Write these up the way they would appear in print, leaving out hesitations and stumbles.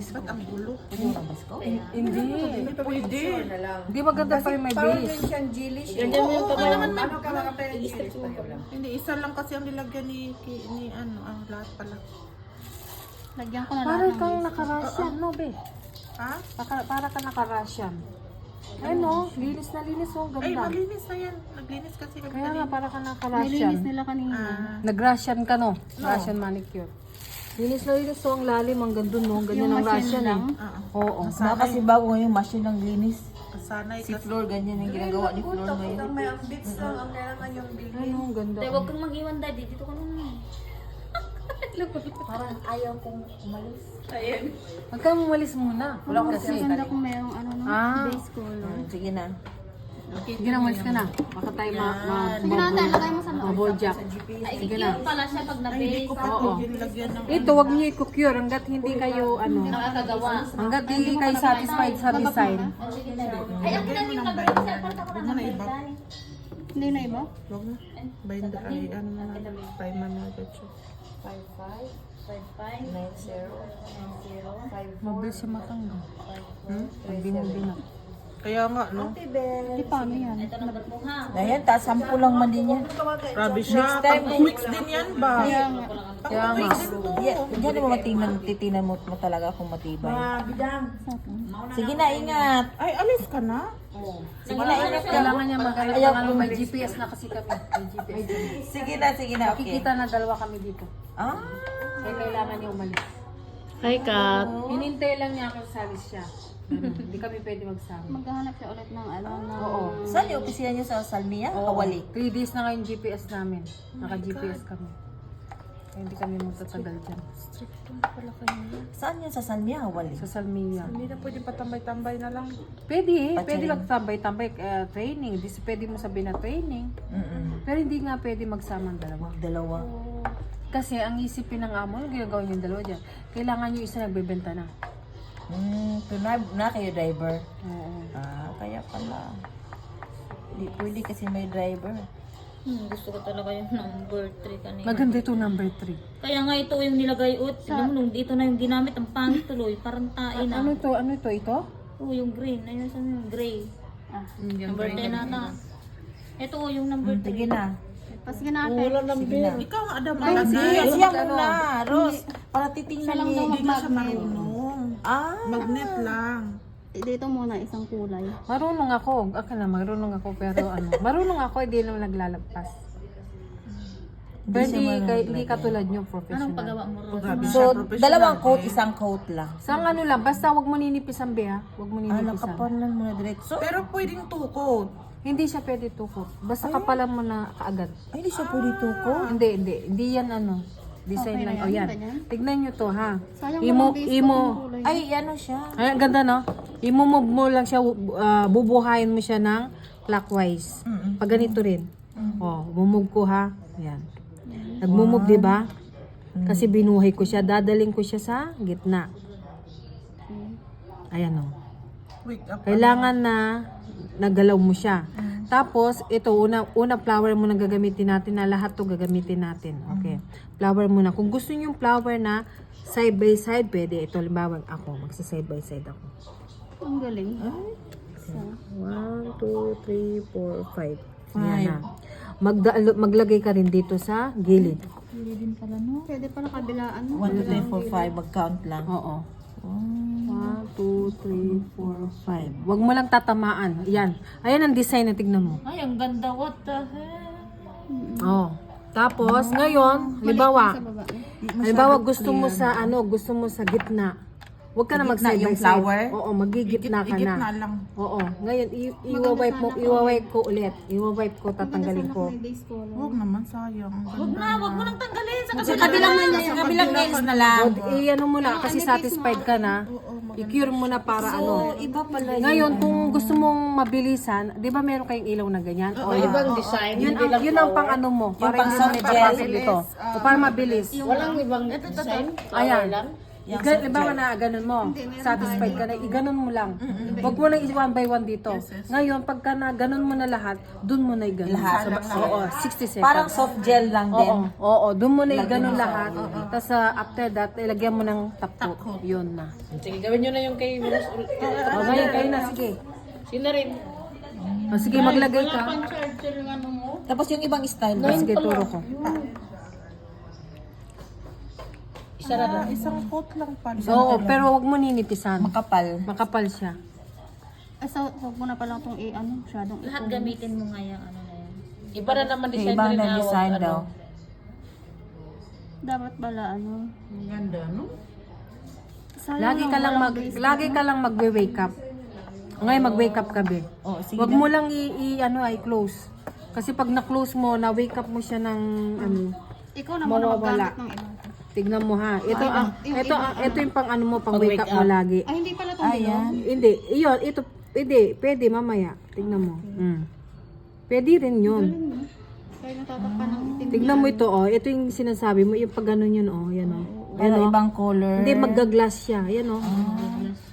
Ba't ang gulo? Hindi. Pwede. Hindi maganda pa rin may base. Hindi, isa lang kasi ang nilagyan ni ano, ang lahat pala. Lagyan ko na Para lahat ng kang base. naka-Russian, no, be? Ha? Para kang naka-Russian. Ano, linis na linis, oh, Ay, ganda. malinis na yan. Naglinis kasi kami Kaya nga, kanina. para kang Nilinis naka-Russian. nila kanina. Nag-Russian ka, no? Russian manicure. Linis na linis, so ang lalim, ang ganda, no? Ganyan Yung ang machine Russian, lang? eh. Oo. Baka kasi bago yung machine ng linis. Sanay Si kasi. Flor, ganyan yung ginagawa ni Flor ngayon. May updates lang ang kailangan yung building. Ano, ang ganda. Huwag kang mag-iwan, daddy. Dito ka naman. Parang ayaw kong umalis. Huwag kang umalis muna. Wala akong Kasi, Maganda kung mayroong ano no, base color. Sige na. sige na, umalis ka na. Baka tayo Sige na, tayo lagay mo sa loob. maball jack. Sige na. pala siya pag na-base. Oo. Lagyan ng Ito, wag niyo i-cure hanggat hindi kayo, ano, Nakakagawa. hanggat hindi kayo satisfied sa design. Ay, ako na yung nag-base. Parang ako na iba. Hindi na iba? Huwag na. Binder, ay, ano na. Time na agad siya. 55. Mabilis siya matanggal. Magbinong-binong. Kaya nga, no? Hindi paano yan? Ito number mo ha. Ayan, taas 10 lang man din yan. Grabe siya. Next time, Pag 2 weeks din yan ba? Kaya nga. Diyan mo titinan mo talaga kung matibay. Sige na, ingat. Ay, alis ka na? Sige na, ingat ka. Kailangan niya kailangan mo may GPS na kasi kami. May GPS. Sige na, okay. Kikita na dalawa kami dito. Ah, Kaya kailangan niya umalis. Hi, Kat. Hinintay lang niya ako salis siya. Hindi kami pwede magsama. Maghahanap siya ulit ng ano na. Oo. saan yung opisina niyo sa Salmia? Kawali. 3 days na ngayon GPS namin. Naka-GPS kami. Kaya hindi kami magtatagal dyan. Saan yun sa Salmia? Kawali. Sa Salmia. Hindi na pwede patambay-tambay na lang. Pwede Pacharing. magtambay-tambay training. Di pwede mo sabihin na training. Pero hindi nga pwede magsama ang dalawa. Dalawa. Kasi ang isipin ng amo, yung ginagawa niyo yung dalawa dyan, kailangan yung isa nagbebenta na. Na kayo driver. Oo. Ah, kaya pala. Hindi pwede kasi may driver. Gusto ko talaga yung number 3 kanina. Maganda ito number 3. Kaya nga ito yung nilagay ut. Alam mo, nung dito na yung ginamit, ang pangit tuloy. Parang tae na. Ano ito? Ano ito? Ito? Oo, yung green. Ayun, saan yung gray? Number 10 nata. Ito yung number 3. Sige na. Sige natin. Sige na. Ikaw ang Adam Ay, na hindi. Siya muna, Rose. Para titingnan lang daw niya. Hindi na siya marunong. Ah, Magnet lang. Dito muna isang kulay. Marunong ako. Marunong ako pero ano. Marunong ako, hindi naman naglalagpas. Pero hindi katulad nyo Anong professional. pagawa mo, Rose? Grabe so, siya, professional. dalawang coat, isang coat lang. Sa ano lang, basta wag mo ninipis ang beha. Wag mo Ah, ninipisan. nakapalan mo na diretso. Pero pwedeng tukod. Hindi siya pwede tukot. Basta kapalan mo na kaagad. Ay, di siya pwede tuko. Hindi yan ano. Design Okay lang. na O yan, yan. ganyan? Tignan nyo to ha. Sayang Imo, walang base imo. color ng kulay. Ay, ano siya? Ay, ang ganda no? Imo-move mo lang siya, bubuhayin mo siya ng clockwise. Pag ganito rin. O, bumove ko ha. Yan. Nagmumove, di ba? Kasi binuhay ko siya. Dadaling ko siya sa gitna. Ayan o. Wait up. Kailangan na nagalaw mo siya. Tapos, ito, una flower mo na gagamitin natin na lahat to gagamitin natin. Okay. Flower muna. Kung gusto niyo yung flower na side by side, pwede. Ito, halimbawa ako. Magsa-side by side ako. Ang galing. 1, 2, 3, 4, 5. Yan na. Maglagay ka rin dito sa gilid. Pwede pala kabilaan 1, mo. 2, 3, 4, 5. Mag-count lang. Oo. 1, 2, 3, 4, 5. Wag mo lang tatamaan. Yan. Ayan ang design na tignan mo. Ay, ang ganda. What the hell? Oh. Tapos, ngayon, halimbawa, Sa baba. gusto mo sa gitna. Huwag ka na Gitna mag-side yung by side. flower? Oo, magigitna ka Igit na. na lang. Oo. Ngayon, i-wipe ko ulit. I-wipe ko, tatanggalin ko. May base color. Huwag naman, sayang. Huwag na, huwag mo nang tanggalin. Sa kabilang nails na lang. I-ano mo na, kasi satisfied ka na. I-cure mo na para ano. Iba pala yun. Ngayon, kung gusto mong mabilisan, di ba meron kayong ilaw na ganyan? O, Ibang design. yun ang pang ano mo. Para pang hindi soft mo gel. ipapasok dito. O para mabilis. Walang ibang design. Ayan. Halimbawa na ganun mo, satisfied ka na, iganon mo lang. Huwag mo na one by one dito. Ngayon, pagka na ganun mo na lahat, dun mo na iganon. Lahat. Oo, 60 seconds. Parang soft gel lang din. Oo, dun mo na iganon lahat. Tapos after that, ilagyan mo ng top coat. Yun na. Sige, gawin nyo na yung kay Rose. O, ngayon kayo na, sige. Sino rin? O, sige, maglagay ka. Charger yung ano mo. Tapos yung ibang style. O, sige, turo ko. Isang coat lang pala. Oo, pero huwag mo ninipisan. Makapal. Makapal siya. So, huwag mo na palang itong masyadong Lahat gamitin mo nga yung ano na yan. Iba na naman Yung design ibang rin na na design daw. Dapat pala Ganda, no? sayang Lagi ka lang magwe-wake up. Ngayon mag-wake up ka be. Oh, sige Huwag mo lang i-close. Kasi pag na-close mo, na-wake up mo siya ng Ikaw na muna mawawala. maggamit ng iba. Tignan mo ha. Ito yung pang ano mo, pang wake up mo lagi. Ay, hindi pala itong Ayan. Hindi, iyon, ito, pwede mamaya. Tignan mo. Pwede rin yun. Kaya natatakpan ng itim. Tignan mo ito, ito yung sinasabi mo, yung pag ganun yun, yan Pero ibang color. Hindi, magga-glass siya, yan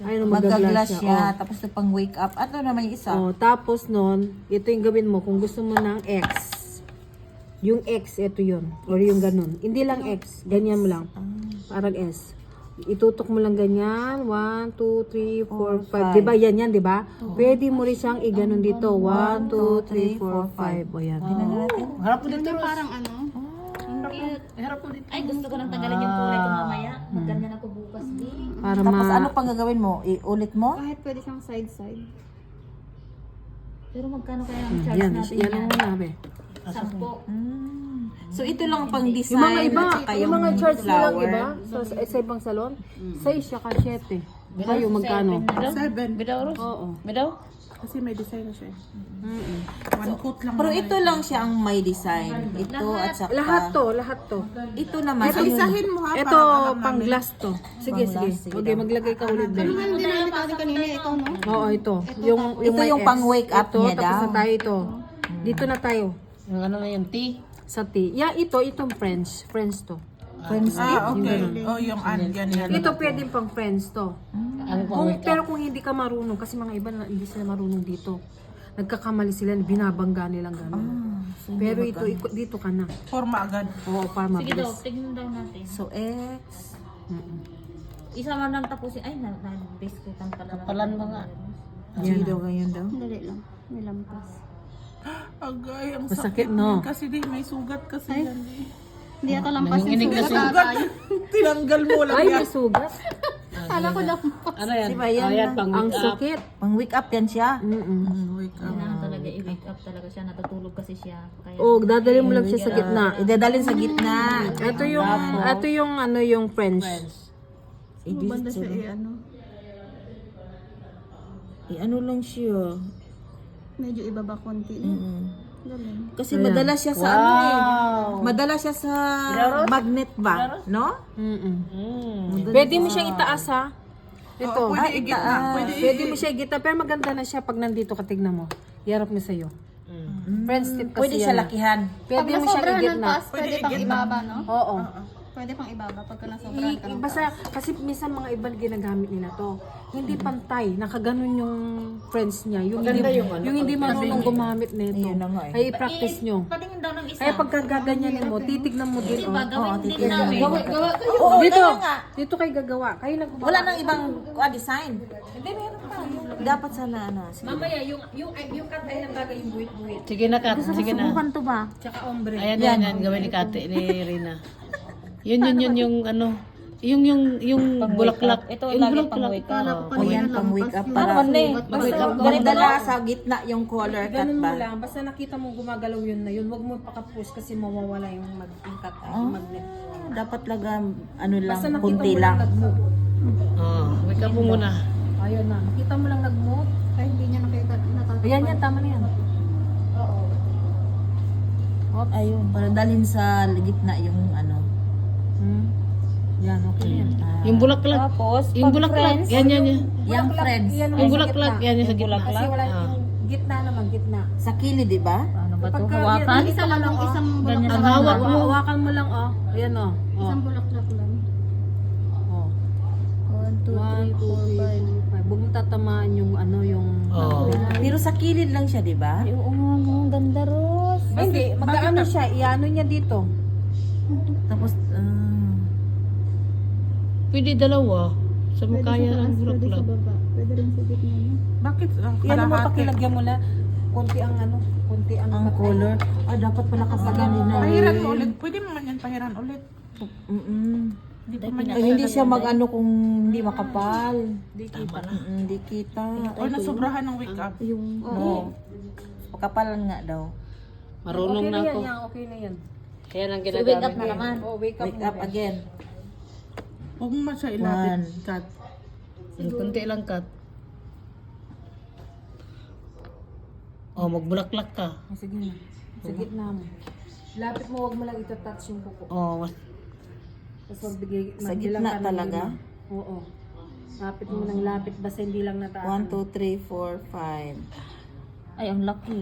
Ayun, Magka-glass siya. oh. Tapos ito pang wake up. Ano naman yung isa? Tapos nun, ito yung gawin mo, kung gusto mo ng X. Yung X, ito yun. Or yung ganun. Hindi lang X, ganyan mo lang. Parang S. Itutok mo lang ganyan. 1, 2, 3, 4, 5. Diba? Yan, diba? Pwede mo rin siyang i-ganon dito. 1, 2, 3, 4, 5. O yan. Harap po dito. Parang Harap po dito. Ay, gusto ko nang tanggalin yung kulay ko mamaya. Magganyan ako bukas din. Para Tapos ano pang gagawin mo? Iulit mo? kahit pwede siyang side-side. Pero magkano kaya ang charge Yan, natin yan ang muna, be. 10. So ito lang pang design. Yung mga iba, tsaka yung mga charge na lang flower. iba, sa ibang salon, 6 siya ka 7. Kayo magkano? 7. Bidaw, Rose? Oo. Bidaw? Kasi may design siya. One coat lang. Pero ito lang siya ang may design. Ito at saka... Lahat to. Ito naman. Isahin mo ha. Ito, pang glass to. Sige. Okay, maglagay ka ulit din. Hindi namin natin kanina ito, no? Oo, ito. Yung Ito may yung X. pang wake up Ito, niya tapos daw. na tayo ito. Dito na tayo. Yung ano na yung tea? Sa T. Itong French. French to. Friends. Okay. Oh, yung yan. Ito pwedeng pang French to. Pero kung hindi ka marunong, kasi mga iba na hindi sila marunong dito. Nagkakamali sila, binabangga nilang gano'n. Pero dito ka na. Forma agad. Oo, para Sige daw, mabilis. tignan daw natin. So X. Isa man lang tapusin. Ay, na-biscuitan pala. Kapalan mo nga. Sige daw, ganyan daw. Dali lang. May lampas. Agay, ang Masakit, sakit no? Kasi may sugat kasi yan eh. Hindi ata lampas yung Nanginginig na sugat. sugat. Tinanggal mo lang Ay, yan. may sugat. Kala ko lampas. Ano yan? Di ba yan? Ang sakit. Pang wake up yan siya. Wake up. Kailangan talaga i-wake up talaga siya. Natutulog kasi siya. Kaya Dadalhin mo lang siya sa gitna. Idadalin sa gitna. Ito yung French. Banda siya eh, ano? Ano lang siya. Medyo ibaba konti. Galing. Kasi madalas siya sa ano eh. Madalas siya sa magnet ba? No? Pwede mo siyang itaas ha. Ito. Pwede igitna. Pwede mo siya igita, pero maganda na siya pag nandito ka, tignan mo. Yarap mo sa'yo. French tip kasi Pwede siya yan. lakihan. Pwede Pag mo siya nasobrahan ng igitna. taas, pwede pang ibaba, no? Oo. Pwede pang ibaba pagka nasobrahan ka ng Basta, kasi minsan mga iba ginagamit nila to. Hindi pantay, nakaganon yung friends niya. Yung hindi marunong gumamit nito. Ayun na nga eh. Ay i-practice nyo. patingin daw ng isa. Kaya pagka gaganyanin mo, titignan mo din. Diba, gawin din namin. Oo, Dito, kaya nga. dito kayo gagawa. Kayo naggawa. Wala nang ibang design. Hindi, meron pa. Dapat sana ano. Sige. Mamaya, yung kantay ng bagay yung buwit-buwit. Sige na, Kat. Sige na. Subukan to ba? Tsaka ombre. Ayan, yan. Gawin ni Kate, ni Rina. Yun, yung ano. Yung bulaklak. Ito Yung lagi pang bulaklak. wake up. O yan, pang wake up Ano para. eh? Ganito na sa gitna yung color cut Ganun mo ba? lang. Basta nakita mo gumagalaw yun na yun. Huwag mo pakapush kasi mawawala yung mag-cut. Yung magnet. Dapat laga ano lang, Basta nakita kunti mo lang lang. nag-move. Wake up mo muna. Ayun na. Nakita mo lang nag-move. Kahit hindi niya natatakpan. Ayan yan, tama na yan. Ayun, para dalhin sa gitna yung ano. Yan, okay yan. Yung bulaklak. Tapos, Yung bulaklak. Yan. Yung friends. Yan Yung bulaklak. Yan yung sa gitna. Kasi wala gitna naman, gitna. Sa kilid, di ba? ano ba ito? Pagka- Hawakan? Isa lang ang isang Ganyan. bulaklak. Ang hawak mo. Hawakan mo lang, oh. Ayan, oh. Isang bulaklak lang. Oh. 1, 2, 3, 4, 5. Huwag mo tatamaan yung ano, yung... Oo. Pero sa kilid lang siya, di ba? Ay, oo nga, ang ganda, Ros. Ay, hindi, mag-ano siya, iano niya dito. Tapos, Pwede dalawa. Sa makaya ng Pwede bulaklak. sa baba. Pwede rin sa gitna niya. Bakit? Iano mo, pakilagyan mo na, konti ang ano, konti ang... ang color. Ah, dapat pala kapag na. Pahiran mo ulit. Pwede mo man yan pahiran ulit. Hindi pa man yan. Ay, hindi siya mag-ano kung hindi makapal. Hindi kita. Hindi kita. O nasobrahan ng wake up. No. Makapalan nga daw. Marunong na ako. Okay na yan. Kaya nang So, wake up na naman. Oh, wake up Wake up again. Huwag mo man siya ilapit. One. Kat. Kunti lang kat. Oh, magbulaklak ka. Sige na. Sa gitna mo. Lapit mo, wag mo lang ito-touch yung kuko. Oh, Tapos magbigay, Sa magbilang gitna ka ng talaga? 5. Oo. Lapit mo ng lapit, basta hindi lang nataas. 1, 2, 3, 4, 5. Ay, ang laki.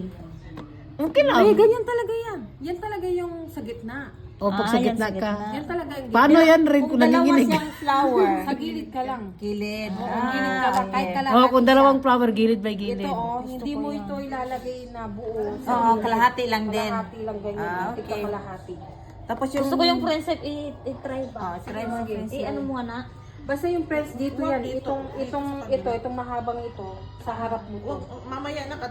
okay lang. Ay, ganyan talaga yan. Yan talaga yung sa gitna. Oh, pag sa gitna ka. Yan talaga yung gitna. Paano yan rin kung nanginginig? flower. Sa gilid ka lang. Kilid. Gilid ka lang. Kahit kalahati. Oh, kung dalawang flower, gilid by gilid. Ito, oh, hindi mo ito ilalagay na buo. Oo, kalahati lang din. Kalahati lang ganyan. Ah, Hindi ka okay. kalahati. Tapos yung... Gusto ko yung friendship, i-try ba? try mo yung ano mo nga na? Basta yung friends dito yan. Itong mahabang ito, sa harap mo to. Mamaya na ka